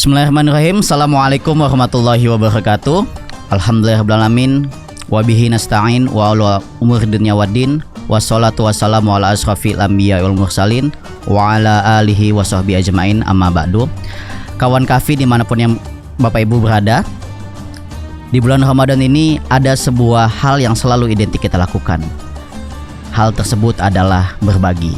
Bismillahirrahmanirrahim. Assalamualaikum warahmatullahi wabarakatuh. Alhamdulillahirrahmanirrahim. Wabihi nasta'in wa ala umur dunya waddin. Wassalatu wassalamu ala asrafil anbiya wal mursalin wa ala alihi wa sahbihi ajmain, amma ba'du. Kawan kafi dimanapun yang Bapak Ibu berada, di bulan Ramadan ini ada sebuah hal yang selalu identik kita lakukan. Hal tersebut adalah berbagi.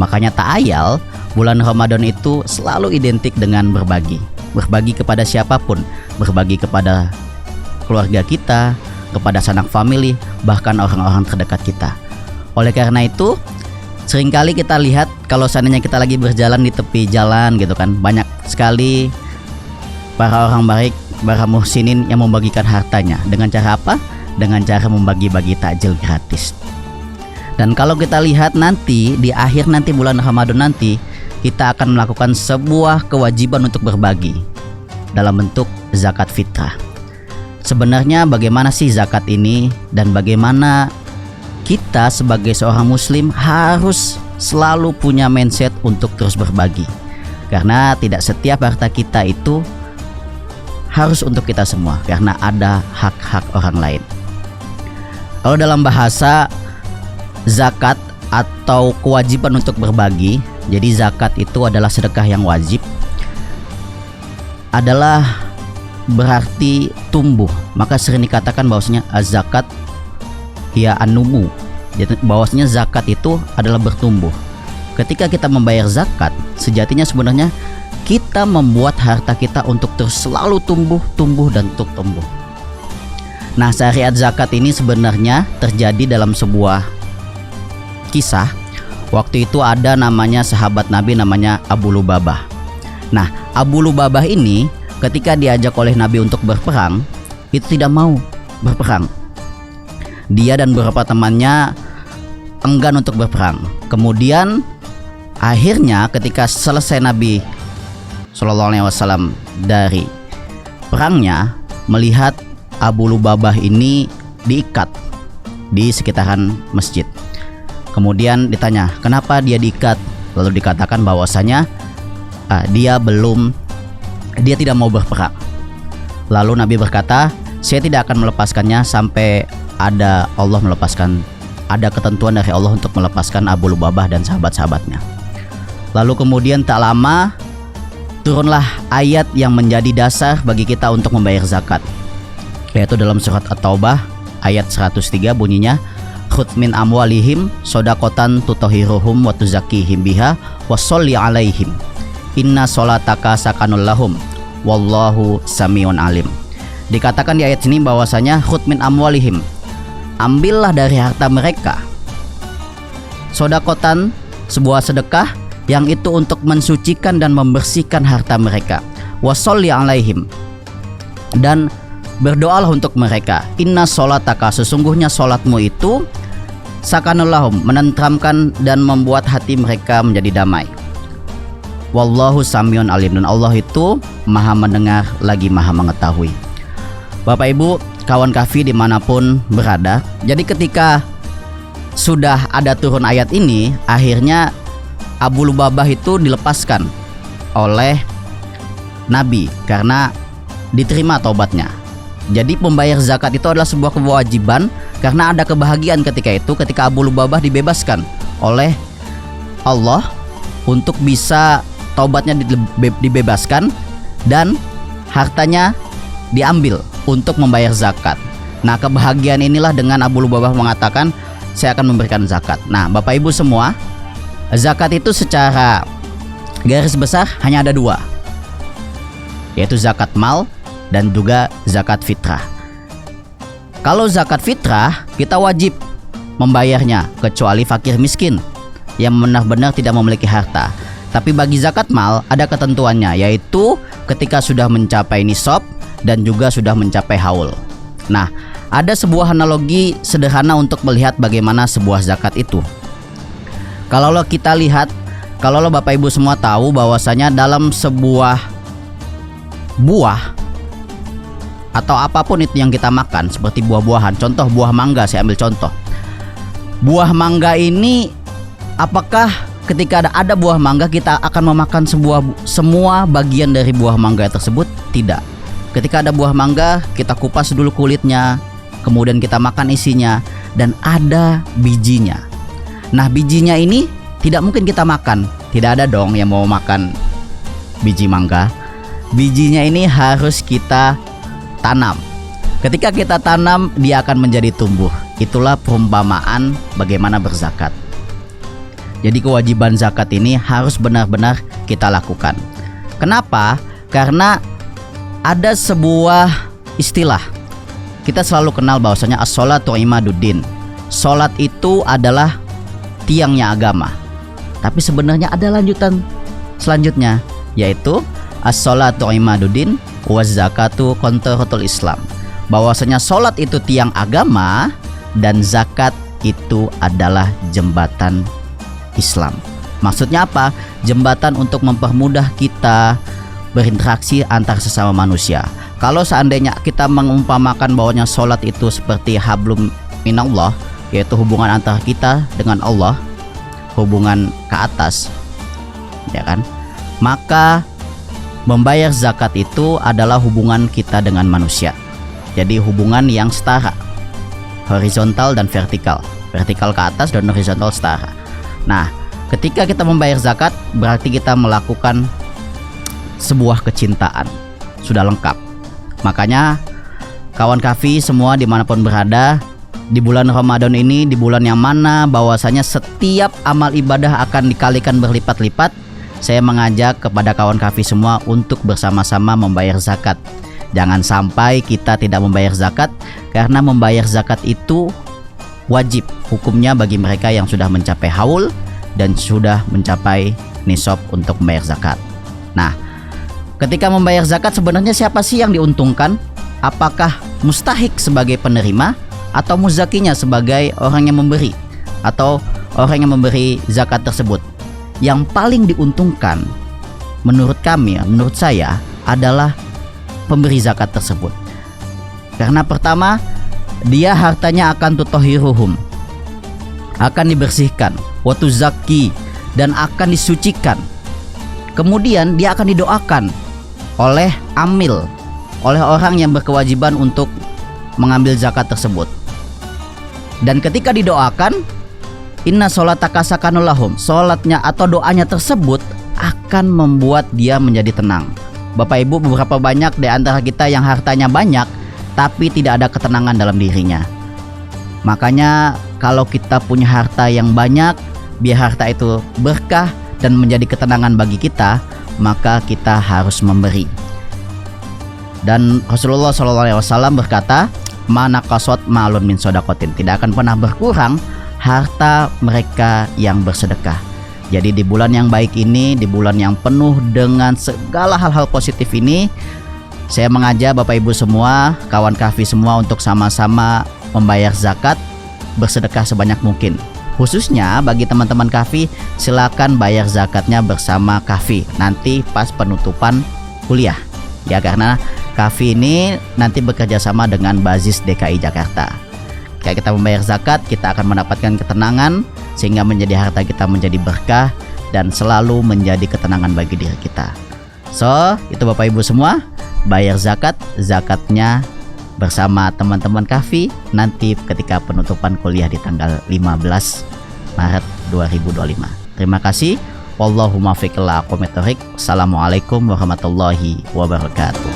Makanya tak ayal bulan Ramadan itu selalu identik dengan berbagi. Berbagi kepada siapapun, berbagi kepada keluarga kita, kepada sanak famili, bahkan orang-orang terdekat kita. Oleh karena itu, seringkali kita lihat kalau seandainya kita lagi berjalan di tepi jalan gitu kan, banyak sekali para orang baik, para muhsinin yang membagikan hartanya. Dengan cara apa? Dengan cara membagi-bagi takjil gratis. Dan kalau kita lihat nanti di akhir nanti bulan Ramadan nanti, kita akan melakukan sebuah kewajiban untuk berbagi dalam bentuk zakat fitrah. Sebenarnya bagaimana sih zakat ini, dan bagaimana kita sebagai seorang muslim harus selalu punya mindset untuk terus berbagi. Karena tidak setiap harta kita itu harus untuk kita semua, karena ada hak-hak orang lain. Kalau dalam bahasa zakat atau kewajiban untuk berbagi, jadi zakat itu adalah sedekah yang wajib, adalah berarti tumbuh. Maka sering dikatakan bahwasanya zakat ya anumu, bahwasanya zakat itu adalah bertumbuh. Ketika kita membayar zakat, sejatinya sebenarnya kita membuat harta kita untuk terus selalu tumbuh dan tumbuh. Nah, syariat zakat ini sebenarnya terjadi dalam sebuah kisah. Waktu itu ada namanya sahabat Nabi namanya Abu Lubabah. Nah, Abu Lubabah ini ketika diajak oleh Nabi untuk berperang, itu tidak mau berperang. Dia dan beberapa temannya enggan untuk berperang. Kemudian akhirnya ketika selesai Nabi SAW dari perangnya, melihat Abu Lubabah ini diikat di sekitaran masjid. Kemudian ditanya kenapa dia diikat, lalu dikatakan bahwasanya dia tidak mau berperang. Lalu Nabi berkata, saya tidak akan melepaskannya sampai ada ketentuan dari Allah untuk melepaskan Abu Lubabah dan sahabat-sahabatnya. Lalu kemudian tak lama turunlah ayat yang menjadi dasar bagi kita untuk membayar zakat, yaitu dalam surat At-Taubah ayat 103 bunyinya, khudz min amwalihim shadaqatan tutahhiruhum wa tuzakkihim biha wa sholli alaihim inna sholataka sakanul lahum wallahu samiun alim. Dikatakan di ayat ini bahwasanya khudz min amwalihim, ambillah dari harta mereka, shadaqatan, sebuah sedekah yang itu untuk mensucikan dan membersihkan harta mereka, wa sholli alaihim, dan berdoalah untuk mereka, inna sholataka, sesungguhnya sholatmu itu sakanulahum, menenteramkan dan membuat hati mereka menjadi damai, wallahu samiun alim, dan Allah itu maha mendengar lagi maha mengetahui. Bapak Ibu, kawan kafi dimanapun berada, jadi ketika sudah ada turun ayat ini, akhirnya Abu Lubabah itu dilepaskan oleh Nabi karena diterima taubatnya. Jadi membayar zakat itu adalah sebuah kewajiban, karena ada kebahagiaan ketika Abu Lubabah dibebaskan oleh Allah untuk bisa taubatnya dibebaskan dan hartanya diambil untuk membayar zakat. Nah, kebahagiaan inilah dengan Abu Lubabah mengatakan, saya akan memberikan zakat. Nah, Bapak Ibu semua, zakat itu secara garis besar hanya ada dua, yaitu zakat mal dan juga zakat fitrah. Kalau zakat fitrah kita wajib membayarnya kecuali fakir miskin yang benar-benar tidak memiliki harta. Tapi bagi zakat mal ada ketentuannya, yaitu ketika sudah mencapai nisab dan juga sudah mencapai haul. Nah, ada sebuah analogi sederhana untuk melihat bagaimana sebuah zakat itu. Kalau kita lihat, kalau Bapak Ibu semua tahu bahwasanya dalam sebuah buah atau apapun itu yang kita makan, seperti buah-buahan, contoh buah mangga, saya ambil contoh. Buah mangga ini apakah ketika ada buah mangga kita akan memakan semua bagian dari buah mangga tersebut? Tidak. Ketika ada buah mangga, kita kupas dulu kulitnya, kemudian kita makan isinya, dan ada bijinya. Nah, bijinya ini tidak mungkin kita makan. Tidak ada dong yang mau makan biji mangga. Bijinya ini harus kita tanam. Ketika kita tanam, dia akan menjadi tumbuh. Itulah perumpamaan bagaimana berzakat. Jadi kewajiban zakat ini harus benar-benar kita lakukan. Kenapa? Karena ada sebuah istilah. Kita selalu kenal bahwasanya as-sholatu imaduddin. Salat itu adalah tiangnya agama. Tapi sebenarnya ada lanjutan selanjutnya, yaitu as-sholatu imaduddin waz zakatu qantaratul Islam. Bahwasanya salat itu tiang agama dan zakat itu adalah jembatan Islam. Maksudnya apa? Jembatan untuk mempermudah kita berinteraksi antar sesama manusia. Kalau seandainya kita mengumpamakan bahwanya sholat itu seperti hablum minallah, yaitu hubungan antara kita dengan Allah, hubungan ke atas, ya kan? Maka membayar zakat itu adalah hubungan kita dengan manusia. Jadi hubungan yang setara, horizontal dan vertikal, vertikal ke atas dan horizontal setara. Nah, ketika kita membayar zakat, berarti kita melakukan sebuah kecintaan. Sudah lengkap. Makanya kawan Kahfi semua dimanapun berada, di bulan Ramadan ini, di bulan yang mana bahwasanya setiap amal ibadah akan dikalikan berlipat-lipat, saya mengajak kepada kawan Kahfi semua untuk bersama-sama membayar zakat. Jangan sampai kita tidak membayar zakat, karena membayar zakat itu wajib hukumnya bagi mereka yang sudah mencapai haul dan sudah mencapai nisab untuk membayar zakat. Nah, ketika membayar zakat sebenarnya siapa sih yang diuntungkan? Apakah mustahik sebagai penerima atau muzakinya sebagai orang yang memberi atau orang yang memberi zakat tersebut? Yang paling diuntungkan menurut kami, menurut saya adalah pemberi zakat tersebut. Karena pertama, dia hartanya akan tutohiruhum, akan dibersihkan, watuzaki, dan akan disucikan. Kemudian dia akan didoakan oleh amil, oleh orang yang berkewajiban untuk mengambil zakat tersebut. Dan ketika didoakan, inna sholataka sakanul lahum, sholatnya atau doanya tersebut akan membuat dia menjadi tenang. Bapak Ibu, beberapa banyak di antara kita yang hartanya banyak tapi tidak ada ketenangan dalam dirinya. Makanya kalau kita punya harta yang banyak, biar harta itu berkah dan menjadi ketenangan bagi kita, maka kita harus memberi. Dan Rasulullah SAW berkata, mana kasot ma'alun min sodakotin, tidak akan pernah berkurang harta mereka yang bersedekah. Jadi di bulan yang baik ini, di bulan yang penuh dengan segala hal-hal positif ini, saya mengajak Bapak Ibu semua, kawan Kahfi semua untuk sama-sama membayar zakat, bersedekah sebanyak mungkin. Khususnya bagi teman-teman Kahfi, silakan bayar zakatnya bersama Kahfi nanti pas penutupan kuliah. Ya, karena Kahfi ini nanti bekerja sama dengan Bazis DKI Jakarta. Jika kita membayar zakat, kita akan mendapatkan ketenangan sehingga menjadi harta kita menjadi berkah dan selalu menjadi ketenangan bagi diri kita. So, itu Bapak Ibu semua, bayar zakat, zakatnya bersama teman-teman Kahfi nanti ketika penutupan kuliah di tanggal 15 Maret 2025. Terima kasih. Wallahumma fiqh. Assalamualaikum warahmatullahi wabarakatuh.